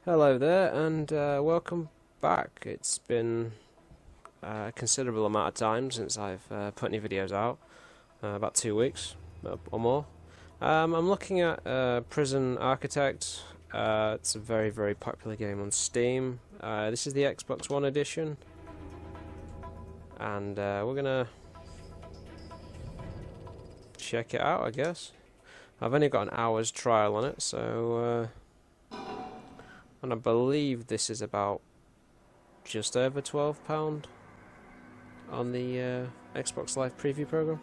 Hello there, and welcome back. It's been a considerable amount of time since I've put any videos out, about 2 weeks or more. I'm looking at Prison Architect. It's a very, very popular game on Steam. This is the Xbox One edition, and we're gonna check it out, I guess. I've only got an hour's trial on it, so and I believe this is about just over £12 on the Xbox Live Preview program.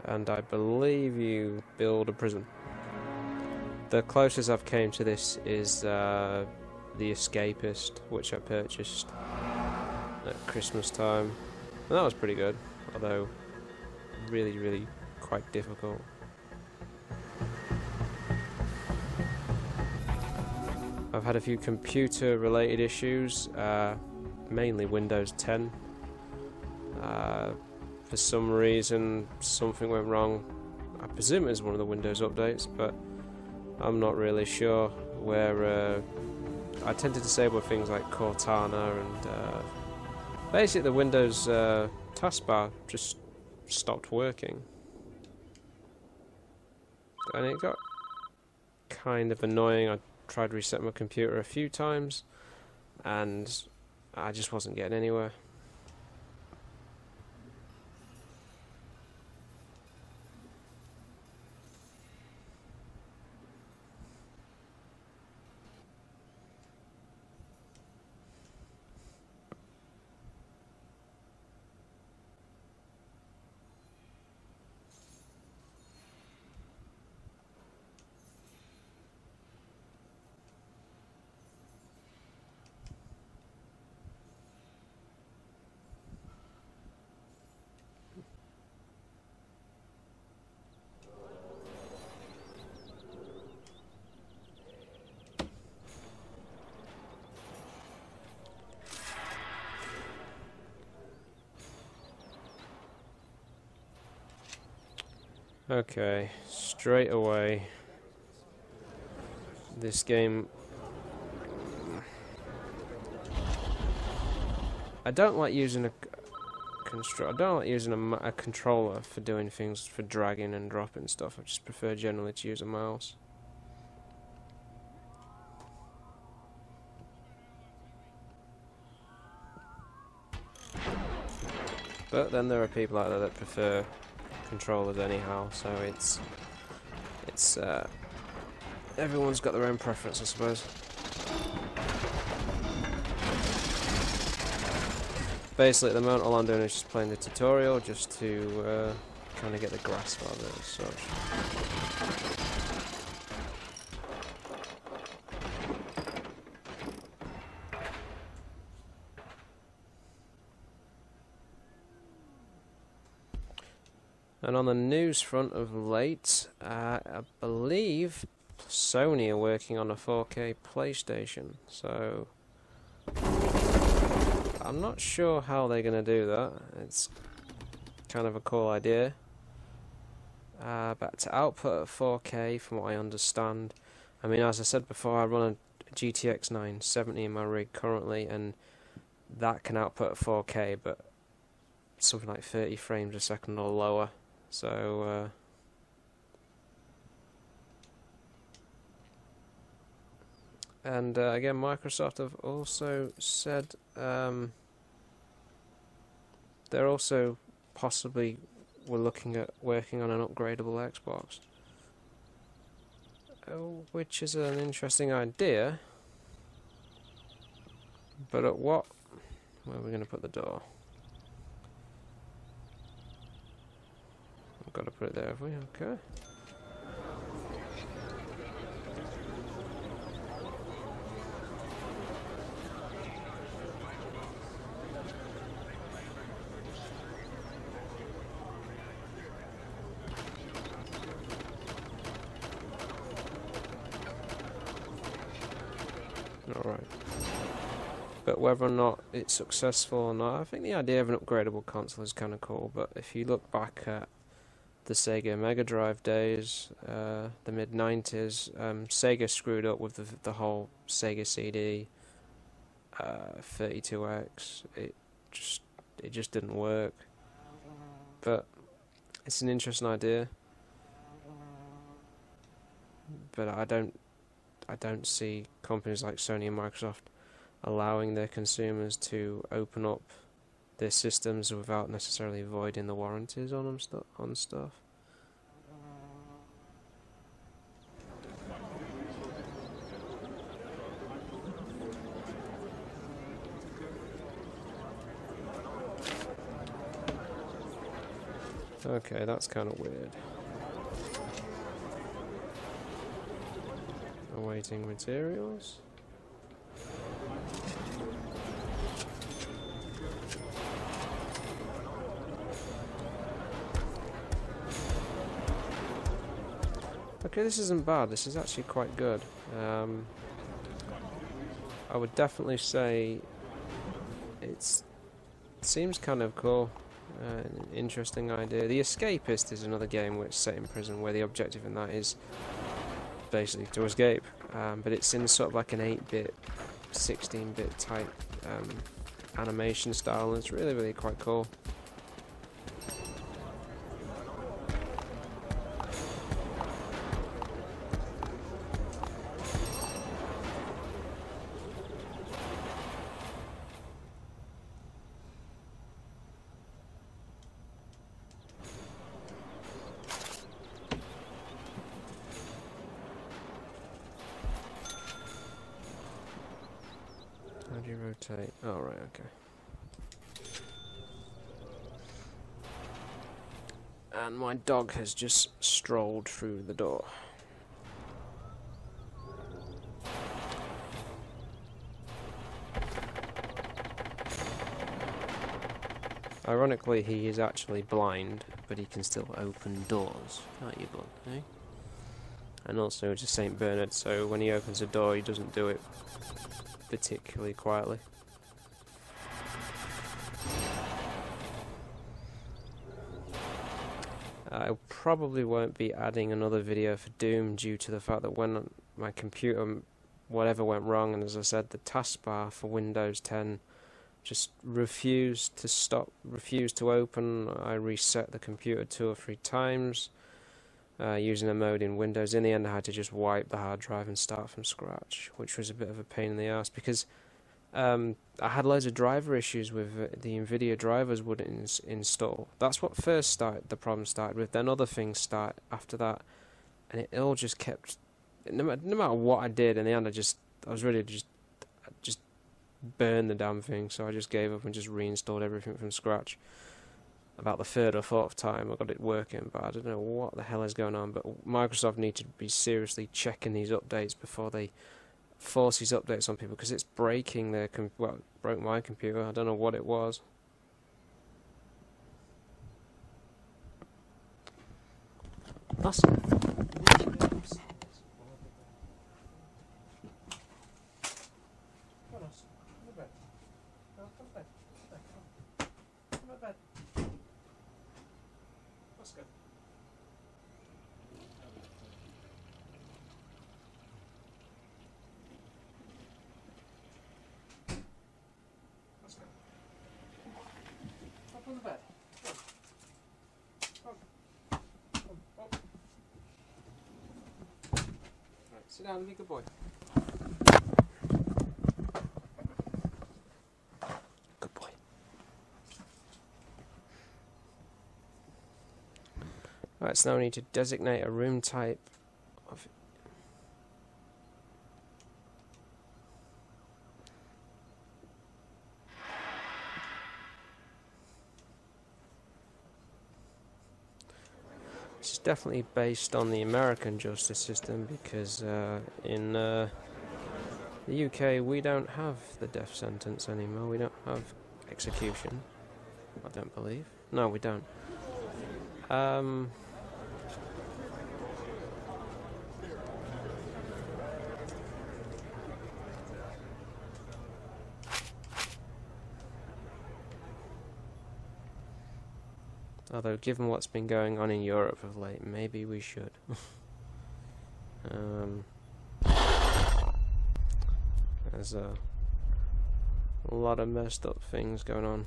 And I believe you build a prison. The closest I've came to this is The Escapist, which I purchased at Christmas time, and that was pretty good, although really quite difficult. I've had a few computer related issues, mainly Windows 10. For some reason something went wrong. I presume it was one of the Windows updates, but I'm not really sure. Where I tend to disable things like Cortana, and basically the Windows taskbar just stopped working, and it got kind of annoying. I tried resetting my computer a few times and I just wasn't getting anywhere. Okay, straight away, this game, I don't like using a controller for doing things, for dragging and dropping stuff. I just prefer generally to use a mouse. But then there are people out there that prefer controllers anyhow, so it's everyone's got their own preference, I suppose. Basically, at the moment, all I'm doing is just playing the tutorial, just to kind of get the grasp of it as such. And on the news front of late, I believe Sony are working on a 4K PlayStation, so I'm not sure how they're going to do that. It's kind of a cool idea. But to output at 4K, from what I understand, I mean, as I said before, I run a GTX 970 in my rig currently, and that can output at 4K, but something like 30 frames a second or lower. So and again, Microsoft have also said they're also possibly looking at working on an upgradable Xbox, which is an interesting idea. But at what? Where are we going to put the door? Got to put it there, have we? Okay. Alright. But whether or not it's successful or not, I think the idea of an upgradable console is kind of cool. But if you look back at the Sega Mega Drive days, the mid-90s, Sega screwed up with the whole Sega CD 32X. It just didn't work. But it's an interesting idea. But I don't see companies like Sony and Microsoft allowing their consumers to open up their systems without necessarily voiding the warranties on them on stuff. Okay, that's kind of weird. Awaiting materials. Okay, this isn't bad. This is actually quite good. I would definitely say it seems kind of cool. An interesting idea. The Escapist is another game which is set in prison, where the objective in that is basically to escape. But it's in sort of like an 8-bit, 16-bit type animation style, and it's really, really quite cool. How do you rotate? Oh, right, okay. And my dog has just strolled through the door. Ironically, he is actually blind, but he can still open doors. Can't you, bud? Eh? And also, it's a St. Bernard, so when he opens a door, he doesn't do it particularly quietly. I probably won't be adding another video for Doom due to the fact that when my computer, whatever went wrong, and as I said, the taskbar for Windows 10 just refused to open. I reset the computer 2 or 3 times using a mode in Windows. In the end, I had to just wipe the hard drive and start from scratch, which was a bit of a pain in the ass because I had loads of driver issues with the NVIDIA drivers wouldn't install. That's what first started, the problem started with. Then other things start after that, and it all just kept. No matter what I did, in the end, I was ready to just burn the damn thing. So I just gave up and just reinstalled everything from scratch. About the 3rd or 4th time I got it working, but I don't know what the hell is going on. But Microsoft need to be seriously checking these updates before they force these updates on people, because it's breaking their well, it broke my computer. I don't know what it was. Awesome. On the bed. Right, sit down and be a good boy. Good boy. Right, so now we need to designate a room type of It's definitely based on the American justice system, because in the UK we don't have the death sentence anymore. We don't have execution, I don't believe. No, we don't. Although, given what's been going on in Europe of late, maybe we should. There's a lot of messed up things going on.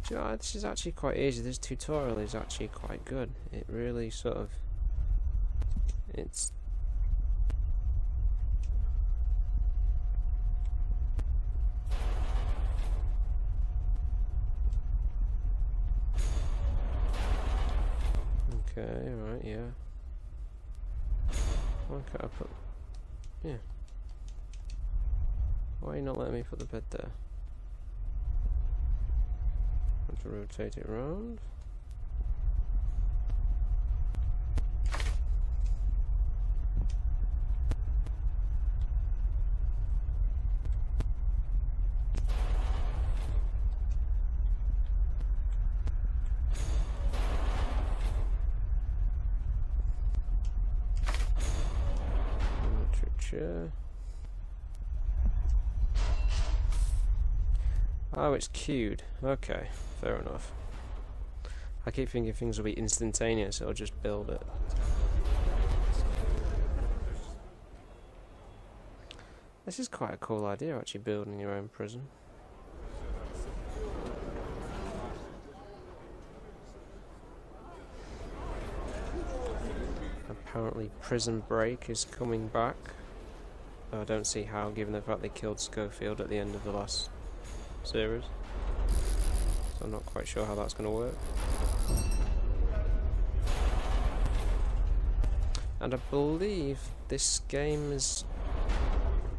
Do you know, this is actually quite easy. This tutorial is actually quite good. It really sort of... It's... Okay, right, yeah. Why can't I put... Yeah. Why are you not letting me put the bed there? I have to rotate it around. Chair. Oh, it's queued. Okay, fair enough. I keep thinking things will be instantaneous, it'll just build it. This is quite a cool idea, actually, building your own prison. Apparently Prison Break is coming back. I don't see how, given the fact they killed Schofield at the end of the last series. So I'm not quite sure how that's going to work. And I believe this game is...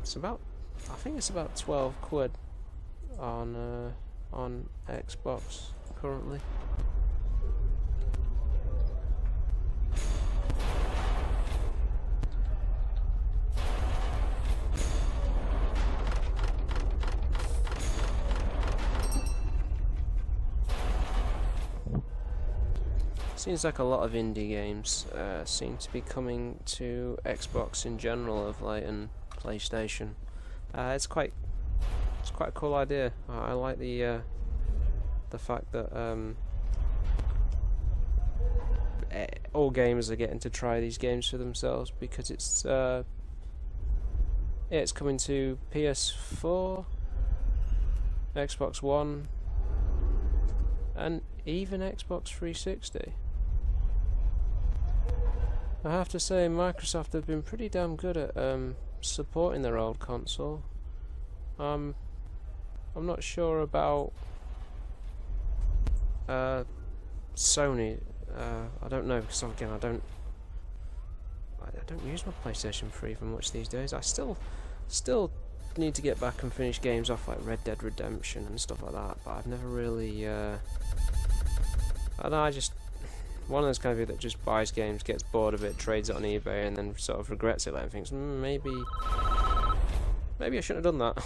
It's about... I think it's about 12 quid on Xbox currently. Seems like a lot of indie games seem to be coming to Xbox in general of late and PlayStation. It's quite a cool idea. I like the fact that all gamers are getting to try these games for themselves, because it's it's coming to PS4, Xbox One, and even Xbox 360. I have to say, Microsoft have been pretty damn good at supporting their old console. I'm not sure about Sony. I don't know, because again I don't use my PlayStation 3 for much these days. I still need to get back and finish games off like Red Dead Redemption and stuff like that, but I've never really I don't know, I just one of those kind of people that just buys games, gets bored of it, trades it on eBay, and then sort of regrets it later and thinks, maybe I shouldn't have done that.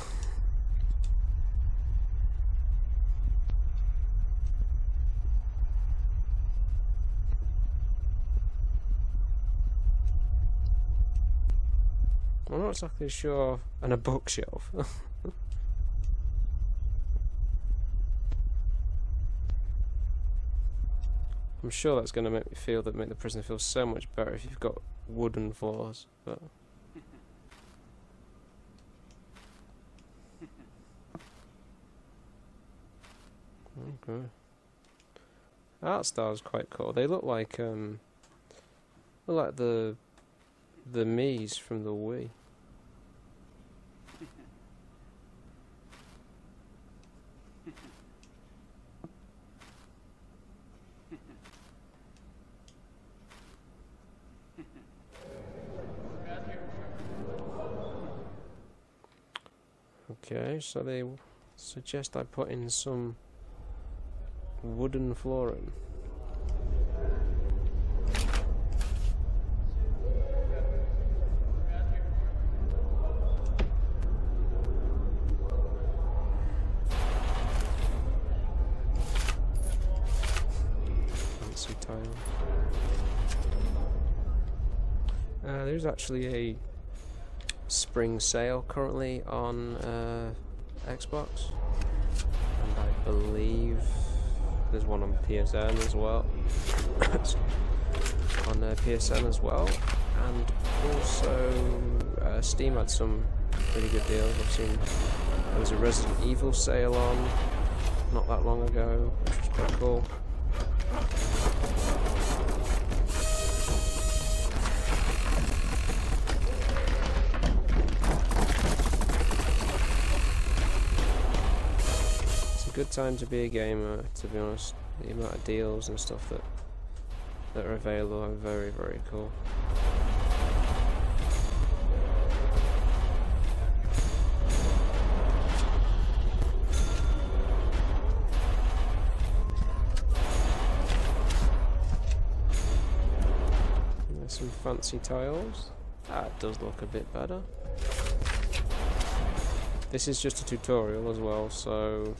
I'm not exactly sure. And a bookshelf. I'm sure that's going to make the prison feel so much better if you've got wooden floors. But okay, art style's quite cool. They look like the Mii's from the Wii. Okay, so they suggest I put in some wooden flooring. title. There's actually a spring sale currently on Xbox, and I believe there's one on PSN as well. On PSN as well, and also Steam had some pretty good deals. I've seen there was a Resident Evil sale on not that long ago, which was quite cool. It's a good time to be a gamer, to be honest. The amount of deals and stuff that are available are very, very cool. There's some fancy tiles. That does look a bit better. This is just a tutorial as well, so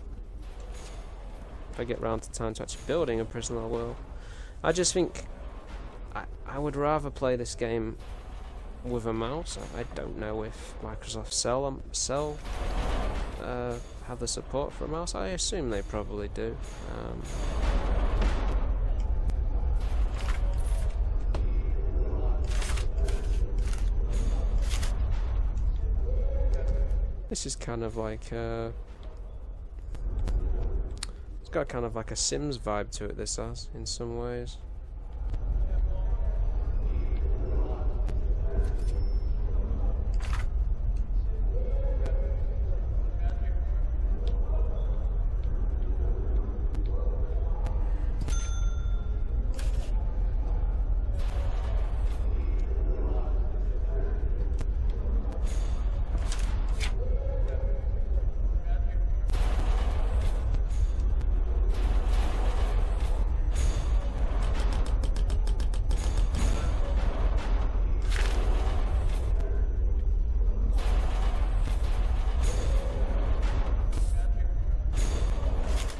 if I get round to time to actually building a prison, I will. I just think I would rather play this game with a mouse. I don't know if Microsoft have the support for a mouse. I assume they probably do. This is kind of like it's got kind of like a Sims vibe to it, this has, in some ways.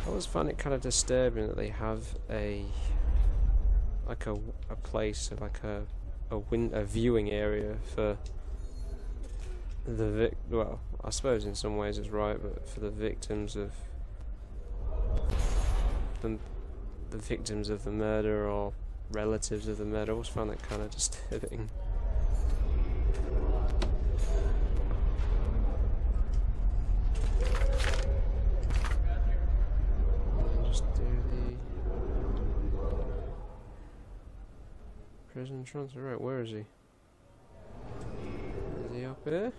I always find it kind of disturbing that they have a place, like a viewing area for the well, I suppose in some ways it's right, but for the victims of the victims of the murder or relatives of the murder. I always find that kind of disturbing. Prison transfer, right, where is he? Is he up here?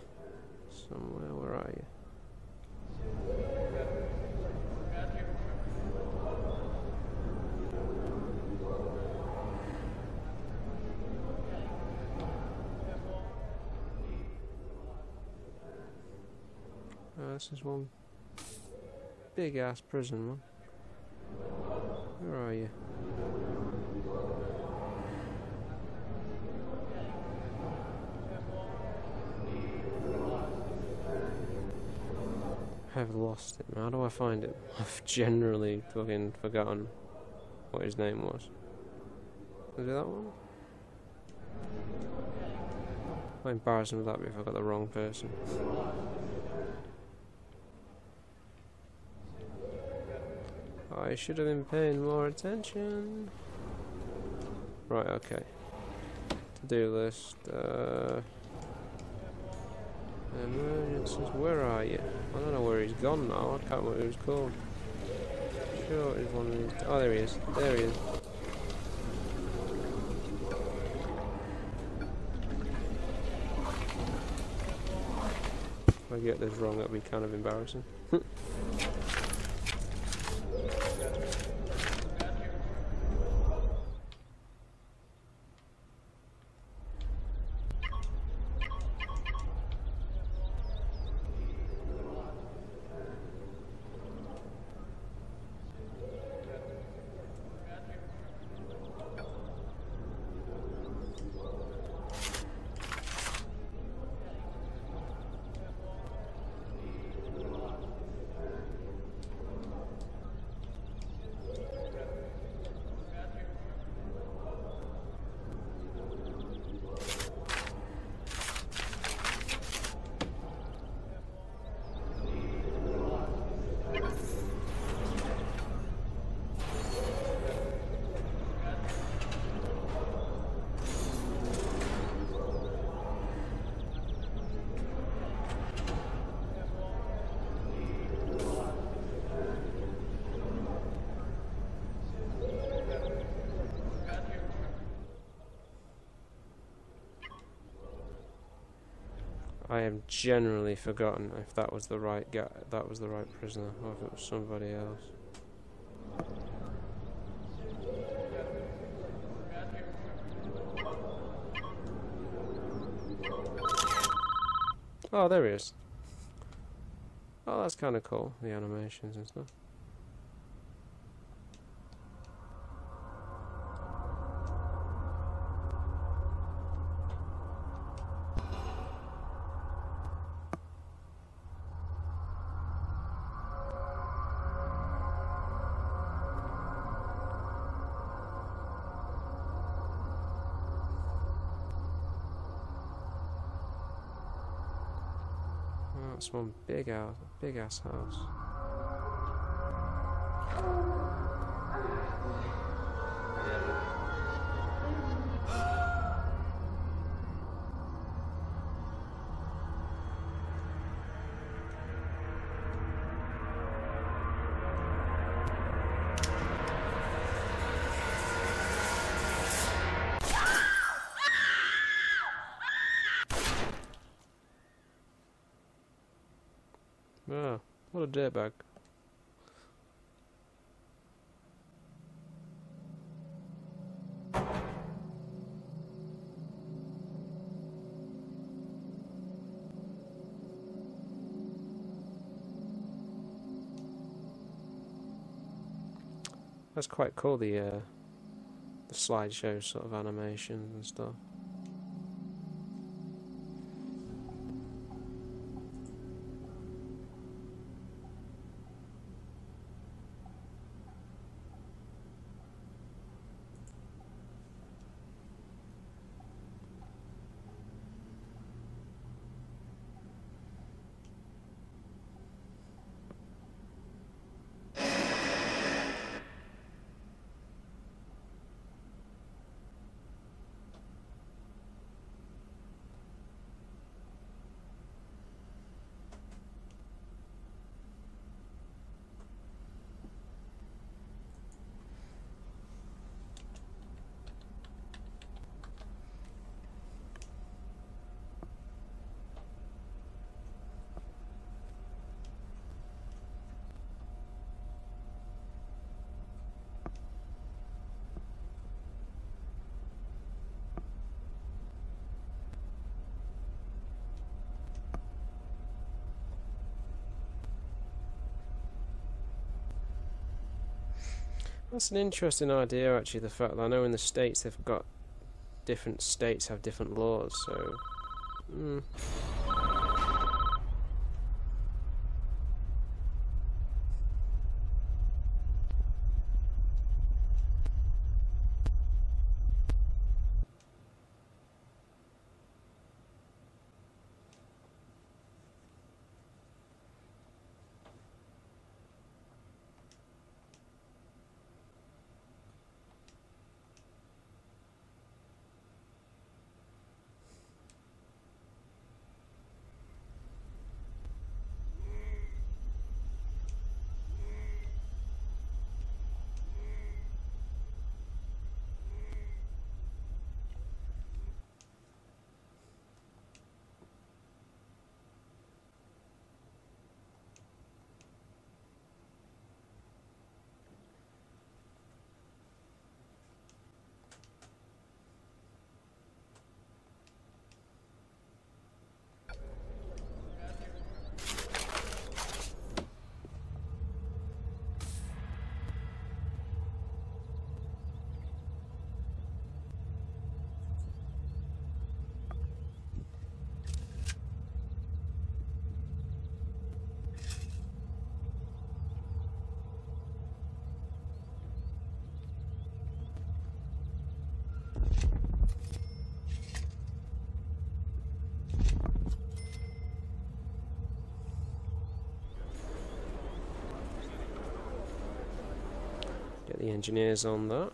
Somewhere, where are you? This is one big ass prison one. Where are you? I've lost him. How do I find him? I've generally fucking forgotten what his name was. Was it that one? How embarrassing would that be if I got the wrong person? I should have been paying more attention. Right, okay. To-do list. Emergencies, where are you? I don't know where he's gone now, I can't remember what he was called. Sure, he's one of these. Oh, there he is. There he is. If I get this wrong, that'll be kind of embarrassing. I have generally forgotten if that was the right guy, that was the right prisoner, or if it was somebody else. Oh, there he is. Oh, that's kind of cool, the animations and stuff. That's one big ass house. Ah, what a dirtbag. That's quite cool, the slideshow sort of animations and stuff. That's an interesting idea, actually, the fact that I know in the States they've got different states have different laws, so... Get the engineers on that.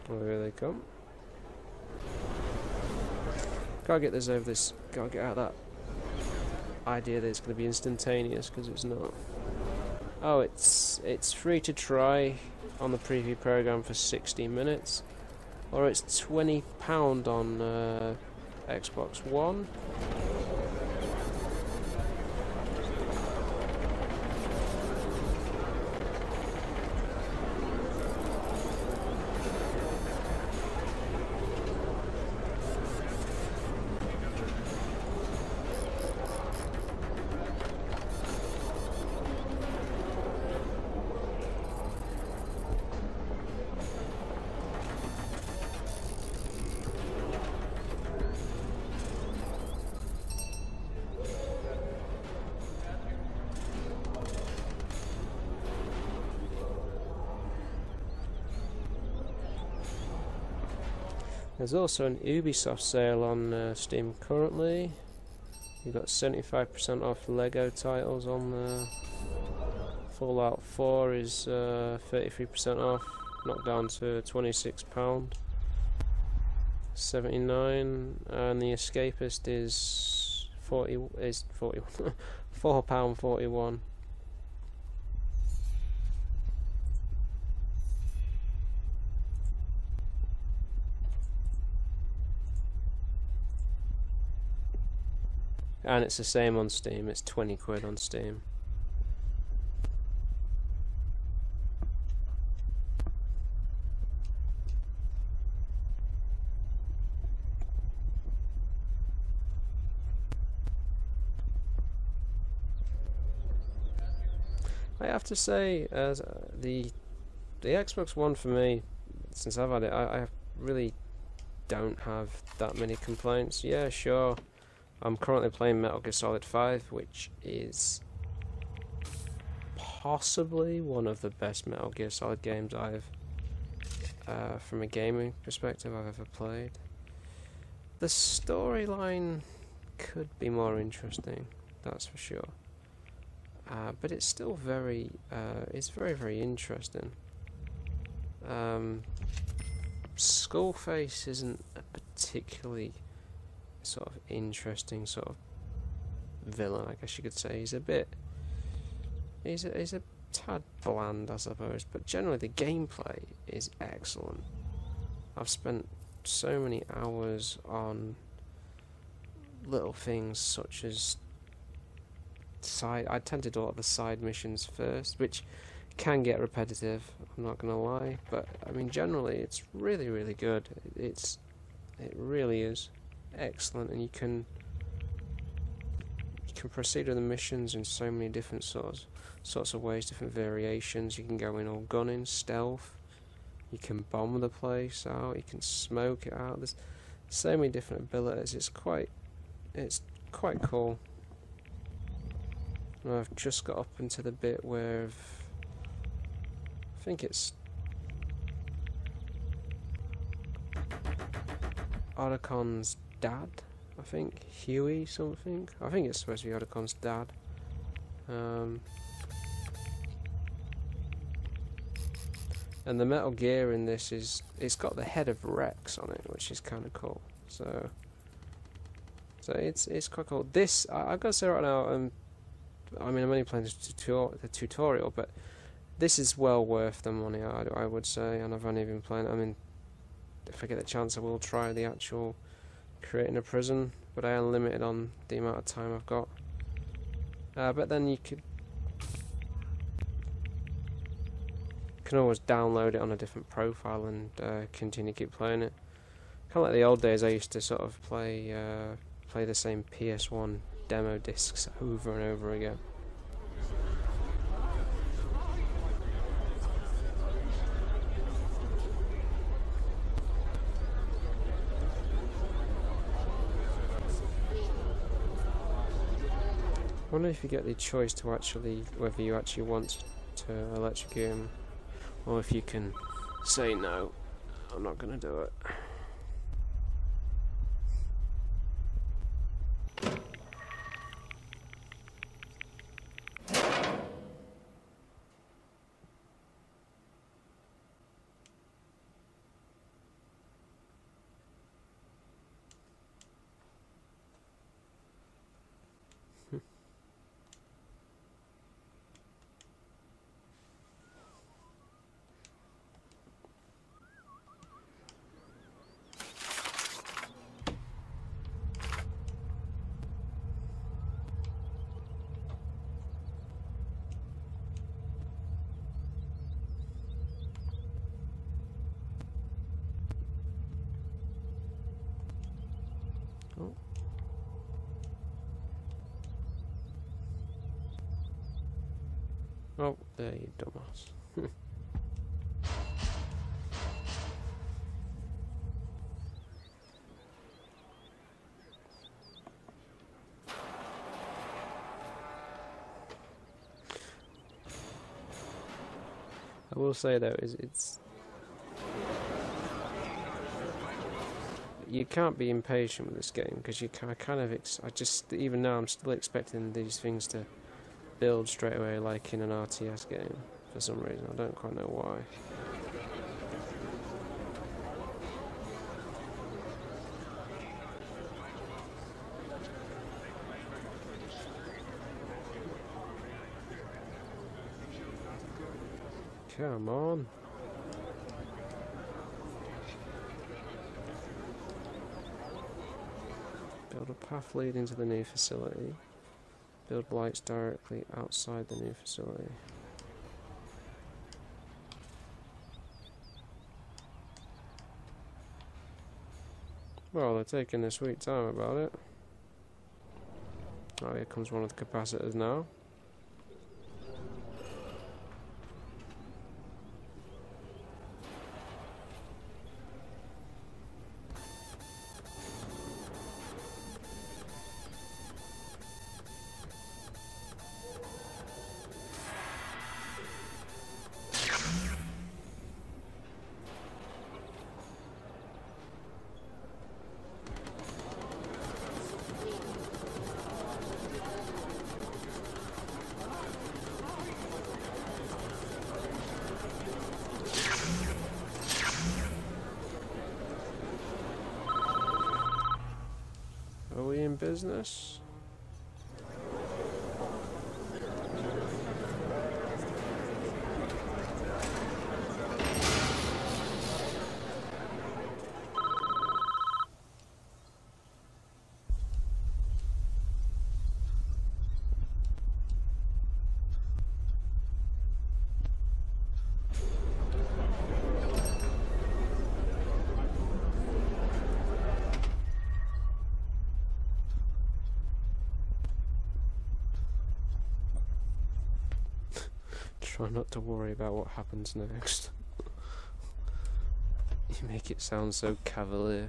Oh, here they come. Gotta get this over this. Gotta get out of that idea that it's going to be instantaneous, because it's not. Oh, it's free to try on the preview program for 60 minutes, or it's £20 on Xbox One. There's also an Ubisoft sale on Steam currently. You've got 75% off Lego titles on there. Fallout 4 is 33% off, knocked down to £26. 79, and the Escapist is 41 £4.41. And it's the same on Steam, it's 20 quid on Steam. I have to say, as the Xbox One for me, since I've had it, I really don't have that many complaints. Yeah, sure. I'm currently playing Metal Gear Solid 5, which is possibly one of the best Metal Gear Solid games I've, from a gaming perspective, I've ever played. The storyline could be more interesting, that's for sure. But it's still very interesting. Skullface isn't a particularly sort of interesting sort of villain, I guess you could say. He's a tad bland, I suppose, but generally the gameplay is excellent. I've spent so many hours on little things such as I tend to do a lot of the side missions first, which can get repetitive, I'm not gonna lie, but I mean generally it's really, really good. It really is excellent, and you can proceed with the missions in so many different sorts of ways, different variations. You can go in all gunning, stealth, you can bomb the place out, you can smoke it out. There's so many different abilities. It's quite cool. And I've just got up into the bit where I think it's Odacon's dad, I think, Huey something. I think it's supposed to be Odacon's dad. And the Metal Gear in this it's got the head of Rex on it, which is kind of cool. So it's quite cool. This I've got to say right now, I mean I'm only playing the tutorial, but this is well worth the money, I would say, and I've only been playing. I mean, if I get the chance, I will try the actual creating a prison, but I am limited on the amount of time I've got. But then you can always download it on a different profile and continue to keep playing it. Kind of like the old days, I used to sort of play the same PS1 demo discs over and over again. I wonder if you get the choice to whether you actually want to electrocute him, or if you can say no, I'm not going to do it. Oh. Oh, there you dumbass. I will say though, it's you can't be impatient with this game because I just even now I'm still expecting these things to build straight away like in an RTS game for some reason. I don't quite know why. Come on. Build a path leading to the new facility. Build lights directly outside the new facility. Well, they're taking their sweet time about it. Oh, here comes one of the capacitors now. Are we in business? Try not to worry about what happens next. You make it sound so cavalier.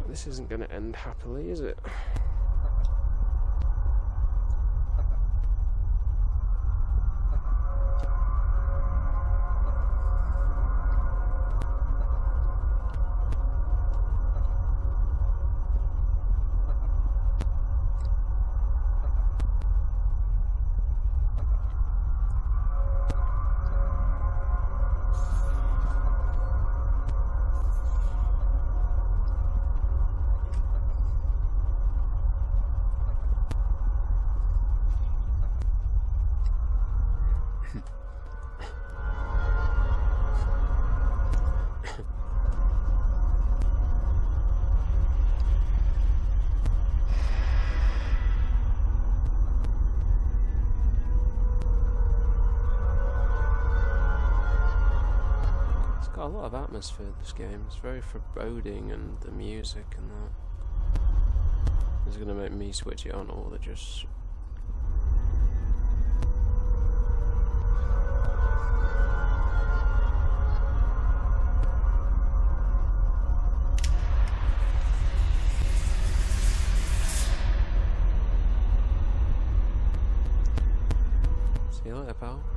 This isn't going to end happily, is it? got a lot of atmosphere, this game. It's very foreboding, and the music and that. Is it going to make me switch it on, or they just... See you later, pal.